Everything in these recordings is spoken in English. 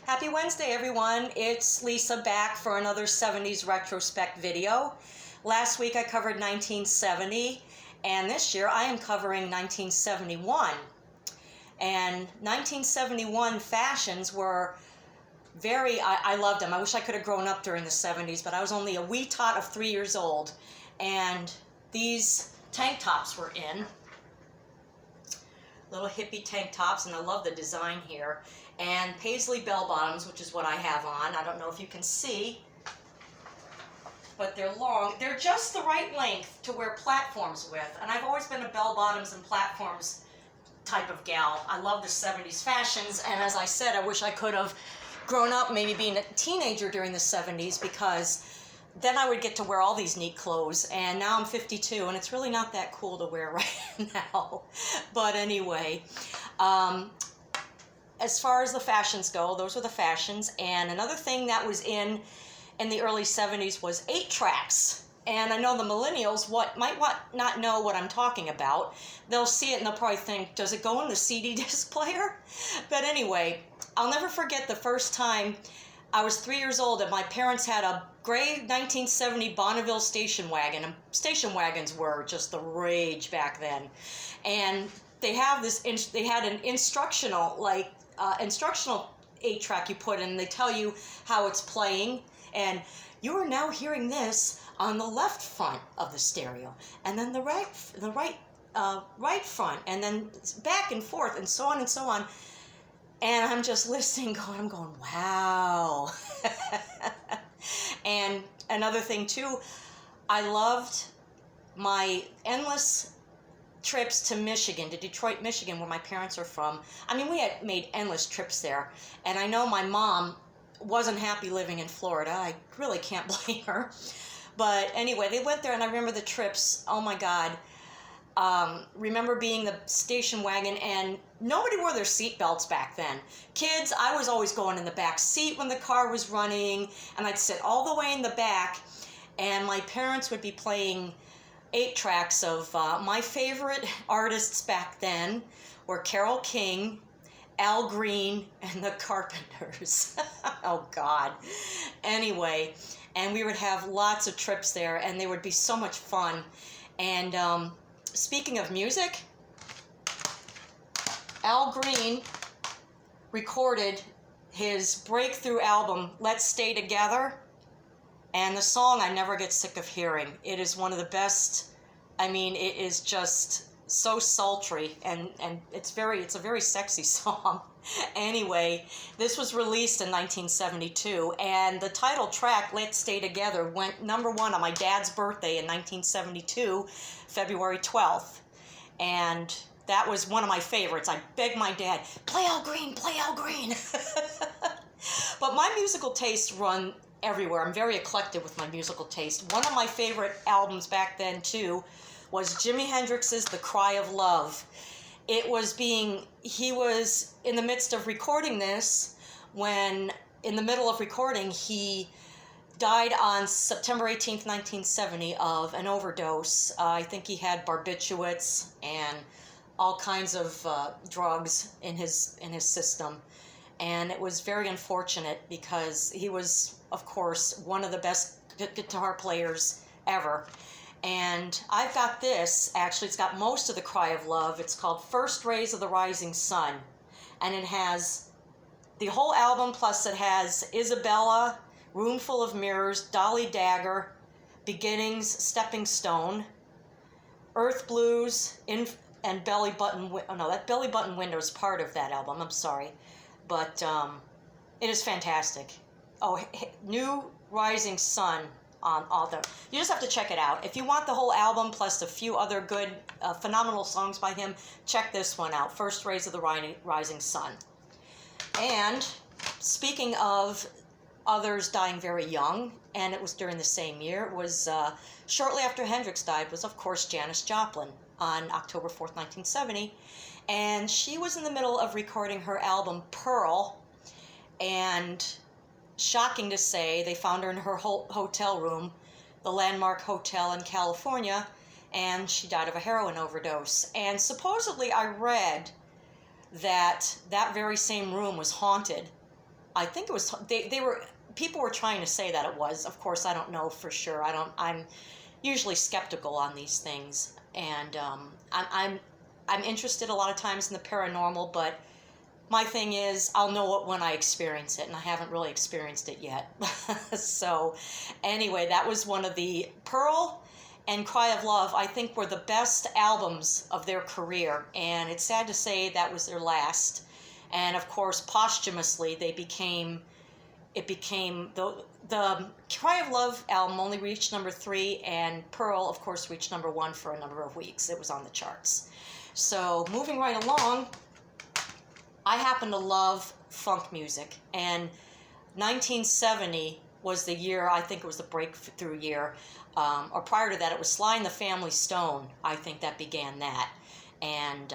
Happy Wednesday, everyone. It's Lisa back for another 70s retrospect video. Last week I covered 1970, and this year I am covering 1971. And 1971 fashions were I loved them. I wish I could have grown up during the 70s, but I was only a wee tot of 3 years old. And these tank tops were in. Little hippie tank tops, and I love the design here. And paisley bell bottoms, which is what I have on. I don't know if you can see, but they're long. They're just the right length to wear platforms with. And I've always been a bell bottoms and platforms type of gal. I love the 70s fashions, and as I said, I wish I could have grown up maybe being a teenager during the 70s, because then I would get to wear all these neat clothes. And now I'm 52 and it's really not that cool to wear right now. But anyway, as far as the fashions go, those were the fashions. And another thing that was in the early 70s was 8-tracks. And I know the millennials might not know what I'm talking about. They'll see it and they'll probably think, does it go in the CD disc player? But anyway, I'll never forget the first time I was 3 years old and my parents had a gray 1970 Bonneville station wagon. And station wagons were just the rage back then. And they had an instructional 8-track you put in. They tell you how it's playing, and you are now hearing this on the left front of the stereo, and then the right front, and then back and forth, and so on and so on. And I'm just listening, I'm going, wow. And another thing too, I loved my endless trips to Michigan, to Detroit, Michigan, where my parents are from. I mean, we had made endless trips there. And I know my mom wasn't happy living in Florida. I really can't blame her. But anyway, they went there, and I remember the trips. Oh my God. Remember being the station wagon, and nobody wore their seatbelts back then. Kids, I was always going in the back seat when the car was running, and I'd sit all the way in the back, and my parents would be playing 8-tracks of my favorite artists back then were Carole King, Al Green, and the Carpenters. Oh God. Anyway, and we would have lots of trips there, and they would be so much fun. And speaking of music, Al Green recorded his breakthrough album, Let's Stay Together, and the song I never get sick of hearing. It is one of the best. I mean, it is just so sultry, and it's a very sexy song. Anyway, this was released in 1972, and the title track, Let's Stay Together, went #1 on my dad's birthday in 1972, February 12th. And that was one of my favorites. I begged my dad, play Al Green, play Al Green. But my musical tastes run everywhere. I'm very eclectic with my musical taste. One of my favorite albums back then, too, was Jimi Hendrix's The Cry of Love. He was in the midst of recording this when, in the middle of recording, he died on September 18th, 1970 of an overdose. I think he had barbiturates and all kinds of drugs in his system. And it was very unfortunate because he was, of course, one of the best guitar players ever. And I've got this, actually, it's got most of The Cry of Love. It's called First Rays of the Rising Sun. And it has the whole album, plus it has Isabella, Room Full of Mirrors, Dolly Dagger, Beginnings, Stepping Stone, Earth Blues, and Belly Button. Oh no, that Belly Button Window is part of that album. I'm sorry, but it is fantastic. Oh, New Rising Sun on all the. You just have to check it out. If you want the whole album plus a few other good, phenomenal songs by him, check this one out. First Rays of the Rising Sun. And speaking of others dying very young, and it was during the same year, it was shortly after Hendrix died, was of course Janis Joplin on October 4th, 1970. And she was in the middle of recording her album Pearl, and shocking to say, they found her in her hotel room, the Landmark Hotel in California, and she died of a heroin overdose. And supposedly I read that that very same room was haunted I think it was, they were, people were trying to say that it was. Of course, I don't know for sure. I'm usually skeptical on these things. And I'm interested a lot of times in the paranormal, but my thing is, I'll know it when I experience it, and I haven't really experienced it yet. So anyway, that was one of the Pearl and Cry of Love, I think, were the best albums of their career, and it's sad to say that was their last. And of course, posthumously, it became the Cry of Love album only reached number 3, and Pearl, of course, reached number 1 for a number of weeks. It was on the charts. So moving right along, I happen to love funk music, and 1970 was the year, I think it was the breakthrough year, or prior to that, it was Sly and the Family Stone, I think that began that. And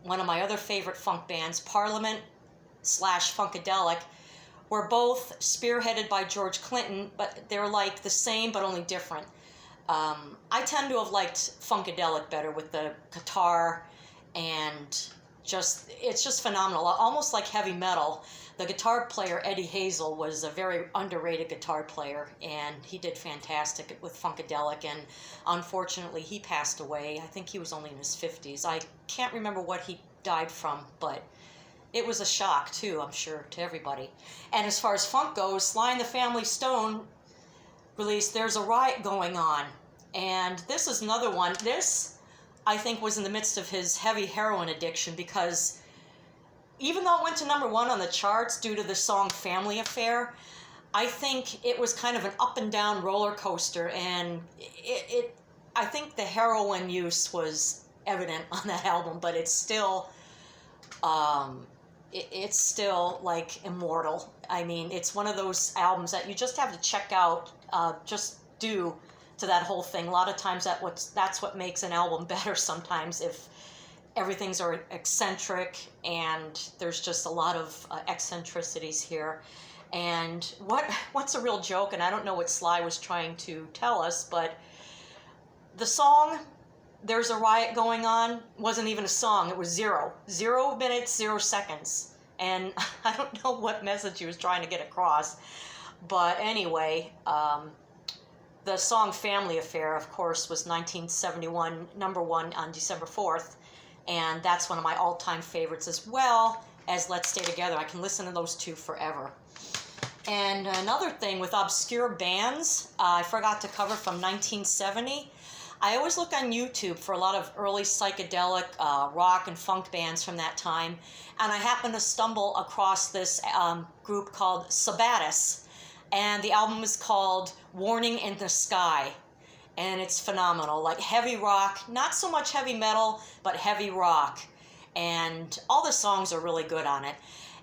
one of my other favorite funk bands, Parliament / Funkadelic, were both spearheaded by George Clinton, but they're like the same but only different. I tend to have liked Funkadelic better with the guitar, and it's just phenomenal, almost like heavy metal. The guitar player, Eddie Hazel, was a very underrated guitar player, and he did fantastic with Funkadelic, and unfortunately he passed away. I think he was only in his 50s. I can't remember what he died from, but it was a shock too, I'm sure, to everybody. And as far as funk goes, Sly and the Family Stone released There's a Riot Going On, and this is another one. This, I think, was in the midst of his heavy heroin addiction, because even though it went to number 1 on the charts due to the song Family Affair, I think it was kind of an up and down roller coaster, and I think the heroin use was evident on that album, but it's still like immortal. I mean, it's one of those albums that you just have to check out, just due to that whole thing. A lot of times that's what makes an album better sometimes, if everything's eccentric, and there's just a lot of eccentricities here. And what's a real joke, and I don't know what Sly was trying to tell us, but the song There's a Riot Going On wasn't even a song. It was 0 minutes, 0 seconds. And I don't know what message he was trying to get across. But anyway, the song Family Affair, of course, was 1971, number 1 on December 4th. And that's one of my all-time favorites, as well as Let's Stay Together. I can listen to those two forever. And another thing with obscure bands, I forgot to cover from 1970. I always look on YouTube for a lot of early psychedelic rock and funk bands from that time. And I happened to stumble across this group called Sabatis. And the album is called Warning in the Sky. And it's phenomenal, like heavy rock, not so much heavy metal, but heavy rock. And all the songs are really good on it.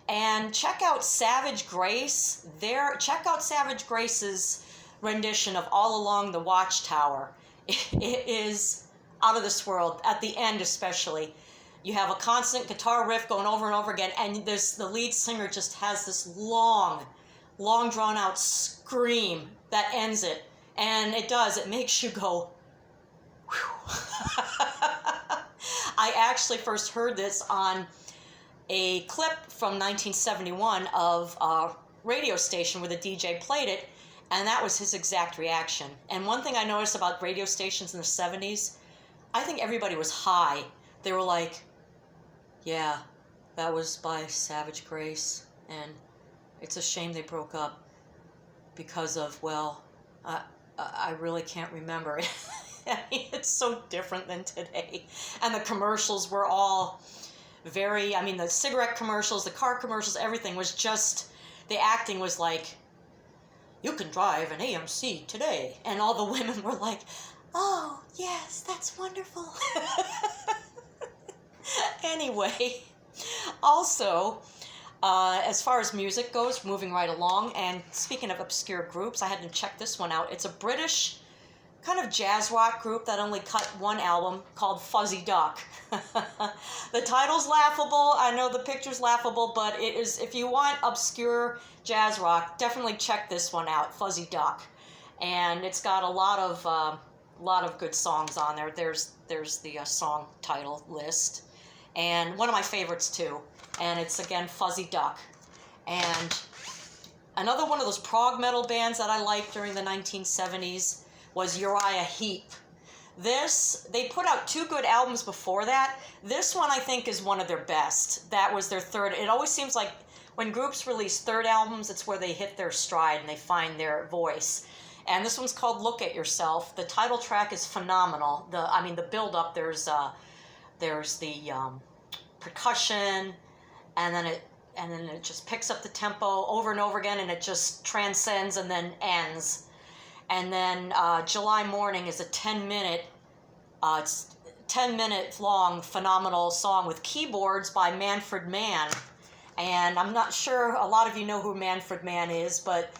And check out Savage Grace. Check out Savage Grace's rendition of All Along the Watchtower. It is out of this world, at the end especially. You have a constant guitar riff going over and over again, and the lead singer just has this long drawn-out scream that ends it. And it makes you go, whew. I actually first heard this on a clip from 1971 of a radio station where the DJ played it, and that was his exact reaction. And one thing I noticed about radio stations in the 70s, I think everybody was high. They were like, yeah, that was by Savage Grace, and it's a shame they broke up because of, well, I really can't remember it. I mean, it's so different than today. And the commercials were all very, I mean, the cigarette commercials, the car commercials, everything was just, the acting was like, you can drive an AMC today. And all the women were like, oh, yes, that's wonderful. Anyway, also, as far as music goes, moving right along, and speaking of obscure groups, I had to check this one out. It's a British kind of jazz rock group that only cut one album called Fuzzy Duck. The title's laughable. I know the picture's laughable, but it is, if you want obscure jazz rock, definitely check this one out, Fuzzy Duck. And it's got a lot of good songs on there. There's the song title list, and one of my favorites too. And it's again Fuzzy Duck. And Another one of those prog metal bands that I liked during the 1970s was Uriah Heep. They put out 2 good albums before that. This one, I think, is one of their best. That was their third. It always seems like when groups release third albums, it's where they hit their stride and they find their voice. And this one's called Look at Yourself. The title track is phenomenal. The build-up, there's the percussion, and then it just picks up the tempo over and over again, and it just transcends and then ends. And then July Morning is a 10-minute, it's 10-minute long phenomenal song with keyboards by Manfred Mann. And I'm not sure a lot of you know who Manfred Mann is, but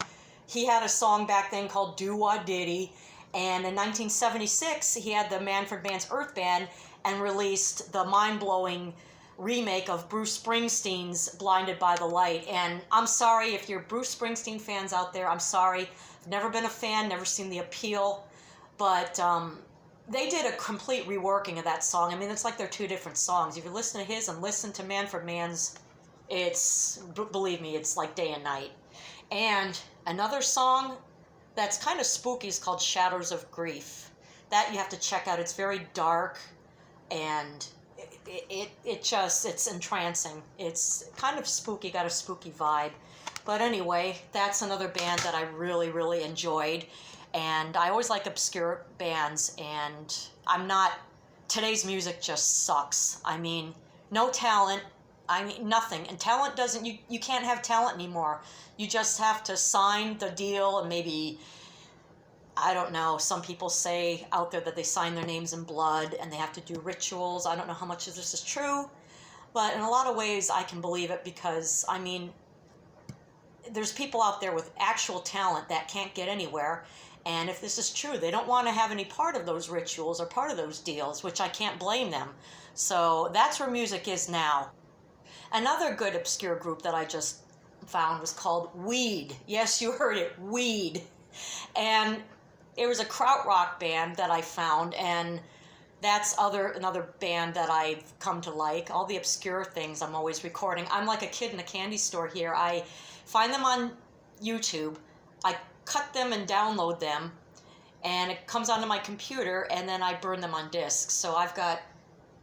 he had a song back then called Do Wah Diddy. And in 1976, he had the Manfred Mann's Earth Band and released the mind-blowing remake of Bruce Springsteen's Blinded by the Light. And I'm sorry if you're Bruce Springsteen fans out there, I'm sorry. I've never been a fan, never seen the appeal, but they did a complete reworking of that song. I mean, it's like they're 2 different songs. If you listen to his and listen to Manfred Mann's, believe me, it's like day and night. And another song that's kind of spooky is called Shadows of Grief. That you have to check out. It's very dark, and it's entrancing. It's kind of spooky, got a spooky vibe. But anyway, that's another band that I really, really enjoyed. And I always like obscure bands, and today's music just sucks. I mean, no talent. I mean, nothing. And talent doesn't, you can't have talent anymore. You just have to sign the deal, and maybe, I don't know, some people say out there that they sign their names in blood and they have to do rituals. I don't know how much of this is true, but in a lot of ways I can believe it, because, I mean, there's people out there with actual talent that can't get anywhere, and if this is true, they don't want to have any part of those rituals or part of those deals, which I can't blame them. So that's where music is now. Another good obscure group that I just found was called Weed. Yes, you heard it, Weed. And it was a krautrock band that I found, and that's another band that I've come to like. All the obscure things I'm always recording. I'm like a kid in a candy store here. I find them on YouTube, I cut them and download them, and it comes onto my computer, and then I burn them on discs. So I've got,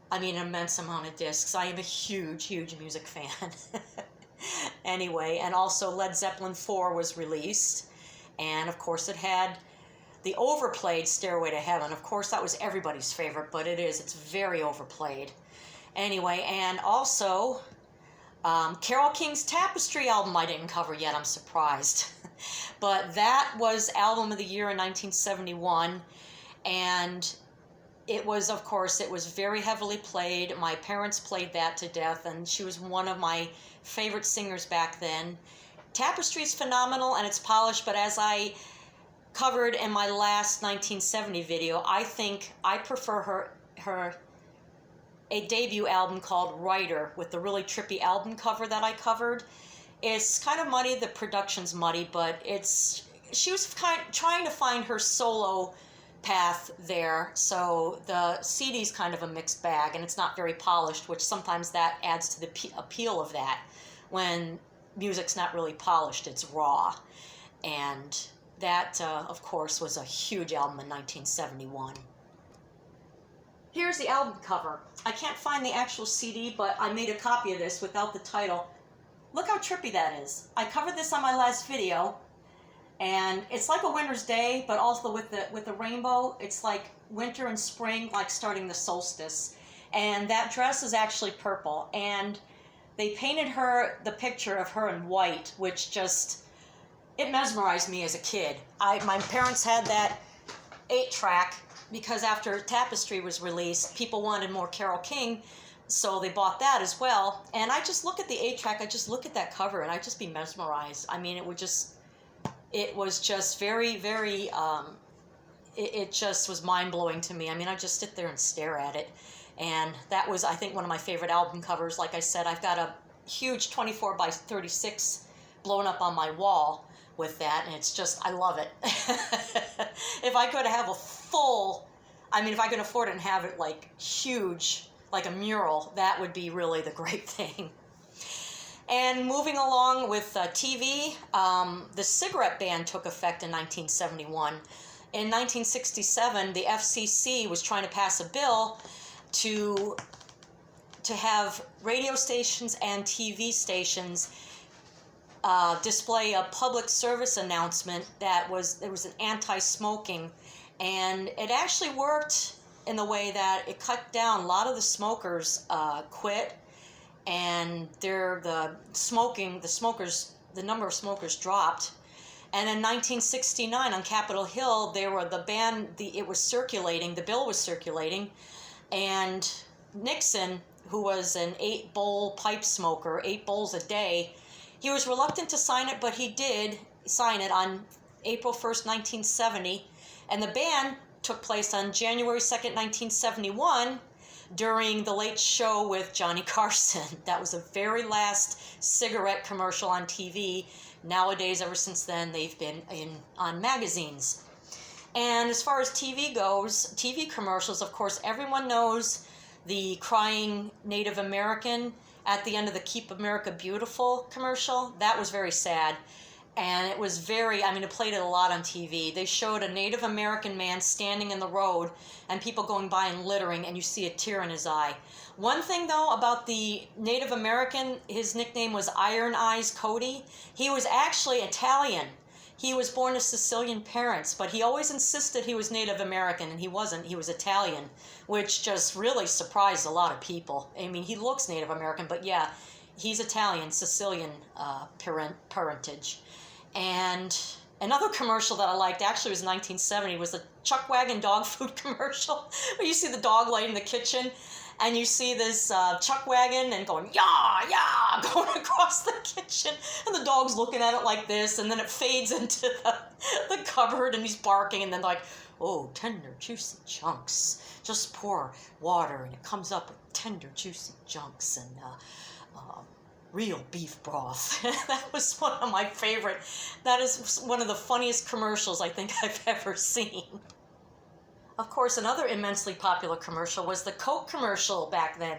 an immense amount of discs. I am a huge, huge music fan. Anyway, and also Led Zeppelin 4 was released, and of course it had the overplayed Stairway to Heaven. Of course, that was everybody's favorite, but it's very overplayed. Anyway, and also Carole King's Tapestry album I didn't cover yet, I'm surprised. But that was Album of the Year in 1971, and it was, of course, it was very heavily played. My parents played that to death, and she was one of my favorite singers back then. Tapestry is phenomenal, and it's polished, but as I covered in my last 1970 video, I think I prefer a debut album called Writer, with the really trippy album cover that I covered. It's kind of muddy, the production's muddy, but she was trying to find her solo path there, so the CD's kind of a mixed bag, and it's not very polished, which sometimes that adds to the appeal of that. When music's not really polished, it's raw. And that, of course, was a huge album in 1971. Here's the album cover. I can't find the actual CD, but I made a copy of this without the title. Look how trippy that is. I covered this on my last video, and it's like a winter's day, but also with the rainbow. It's like winter and spring, like starting the solstice. And that dress is actually purple, and they painted the picture of her in white, which just, it mesmerized me as a kid. My parents had that 8-track, because after Tapestry was released, people wanted more Carole King, so they bought that as well. And I just look at the 8-track, I just look at that cover, and I'd just be mesmerized. It was just very, very, it just was mind-blowing to me. I just sit there and stare at it. And that was, I think, one of my favorite album covers. Like I said, I've got a huge 24 by 36 blown up on my wall with that, and it's just, I love it. If I could have a full, if I could afford it and have it like huge, like a mural, that would be really the great thing. And moving along with TV, the cigarette ban took effect in 1971. In 1967, the FCC was trying to pass a bill to have radio stations and TV stations display a public service announcement that there was an anti-smoking, and it actually worked in the way that it cut down. A lot of the smokers quit, and the number of smokers dropped. And in 1969 on Capitol Hill, it was circulating, the bill was circulating, and Nixon, who was an 8-bowl pipe smoker, 8 bowls a day, he was reluctant to sign it, but he did sign it on April 1st, 1970, and the ban took place on January 2nd, 1971, during The Late Show with Johnny Carson. That was the very last cigarette commercial on TV. Nowadays, ever since then, they've been on magazines. And as far as TV goes, TV commercials, of course, everyone knows the crying Native American at the end of the Keep America Beautiful commercial. That was very sad. And it was it played it a lot on TV. They showed a Native American man standing in the road and people going by and littering, and you see a tear in his eye. One thing, though, about the Native American, his nickname was Iron Eyes Cody. He was actually Italian. He was born to Sicilian parents, but he always insisted he was Native American, and he wasn't. He was Italian, which just really surprised a lot of people. I mean, he looks Native American, but yeah, he's Italian, Sicilian parentage. And another commercial that I liked, actually was 1970, was the Chuck Wagon dog food commercial, where you see the dog laying in the kitchen, and you see this Chuck Wagon and going, yah, yah, going across the kitchen, and the dog's looking at it like this, and then it fades into the cupboard, and he's barking, and then like, oh, tender, juicy chunks. Just pour water, and it comes up with tender, juicy chunks, and real beef broth. That was one of my favorite. That is one of the funniest commercials I think I've ever seen. Of course, another immensely popular commercial was the Coke commercial back then,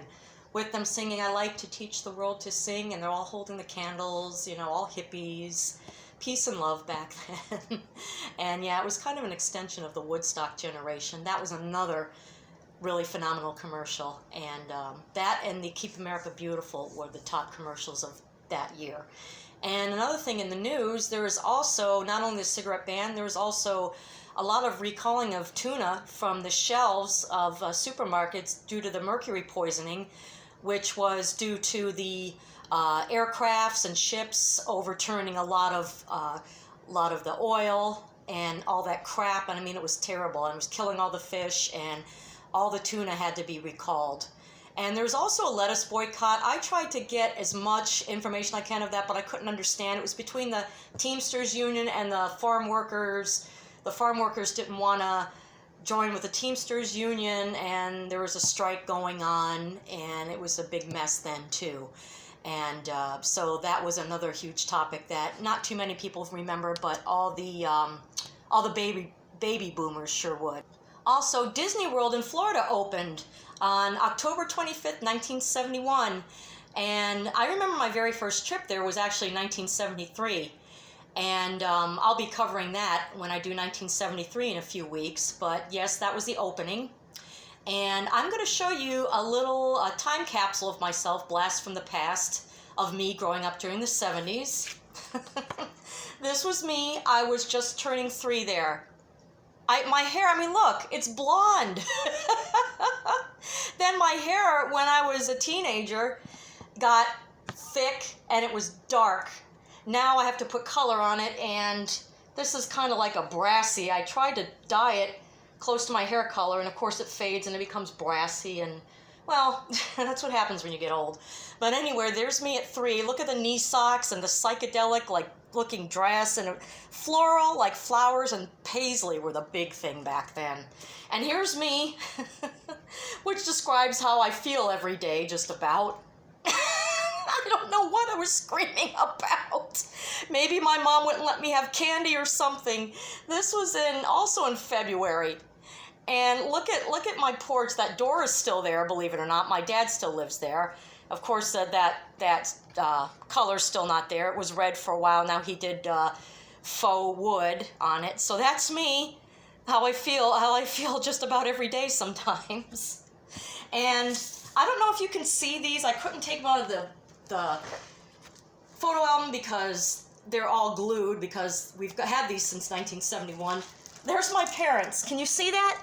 with them singing, "I like to teach the world to sing," and they're all holding the candles, all hippies, peace and love back then. And yeah, it was kind of an extension of the Woodstock generation. That was another really phenomenal commercial, and that and the Keep America Beautiful were the top commercials of that year. And another thing in the news, there was also, not only the cigarette ban, there was also a lot of recalling of tuna from the shelves of supermarkets due to the mercury poisoning, which was due to the aircrafts and ships overturning a lot of the oil and all that crap. And I mean, it was terrible, and it was killing all the fish, and all the tuna had to be recalled. And there was also a lettuce boycott. I tried to get as much information I can of that, but I couldn't understand. It was between the Teamsters Union and the farm workers. The farm workers didn't want to join with the Teamsters Union, and there was a strike going on, and it was a big mess then too. And so that was another huge topic that not too many people remember, but all the baby boomers sure would. Also, Disney World in Florida opened on October 25th, 1971. And I remember my very first trip there was actually 1973. And I'll be covering that when I do 1973 in a few weeks. But yes, that was the opening. And I'm going to show you a little time capsule of myself, blast from the past, of me growing up during the 70s. This was me. I was just turning 3 there. My hair, look, it's blonde. Then my hair, when I was a teenager, got thick and it was dark. Now I have to put color on it, and this is kind of like a brassy. I tried to dye it close to my hair color, and of course it fades and it becomes brassy, and well, that's what happens when you get old. But anyway, there's me at 3. Look at the knee socks and the psychedelic, looking dress, and floral, like flowers and paisley were the big thing back then. And here's me, which describes how I feel every day, just about. I don't know what I was screaming about. Maybe my mom wouldn't let me have candy or something. This was also in February. And look at my porch. That door is still there, believe it or not. My dad still lives there. Of course, that color's still not there. It was red for a while. Now he did faux wood on it. So that's me, how I feel just about every day sometimes. And I don't know if you can see these. I couldn't take them out of the photo album because they're all glued, because we've had these since 1971. There's my parents. Can you see that?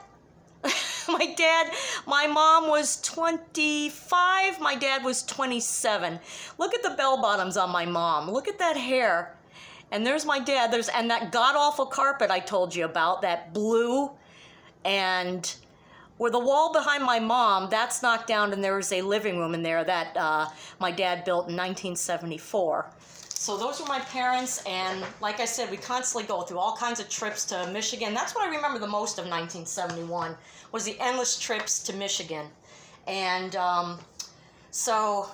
My mom was 25, my dad was 27. Look at the bell bottoms on my mom. Look at that hair. And there's my dad. And that god-awful carpet I told you about, that blue. And where the wall behind my mom, that's knocked down, and there was a living room in there that my dad built in 1974. So those were my parents, and like I said, we constantly go through all kinds of trips to Michigan. That's what I remember the most of 1971, was the endless trips to Michigan. And so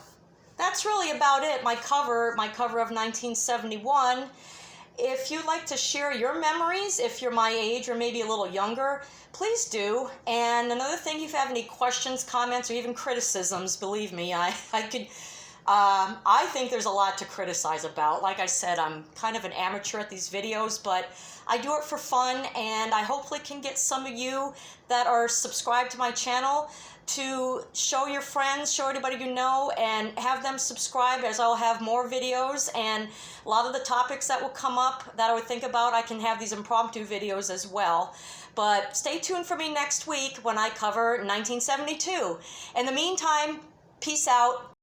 that's really about it, my cover of 1971. If you'd like to share your memories, if you're my age or maybe a little younger, please do. And another thing, if you have any questions, comments, or even criticisms, believe me, I think there's a lot to criticize about. Like I said, I'm kind of an amateur at these videos, but I do it for fun, and I hopefully can get some of you that are subscribed to my channel to show your friends, show anybody you know, and have them subscribe, as I'll have more videos, and a lot of the topics that will come up that I would think about, I can have these impromptu videos as well. But stay tuned for me next week when I cover 1972. In the meantime, peace out.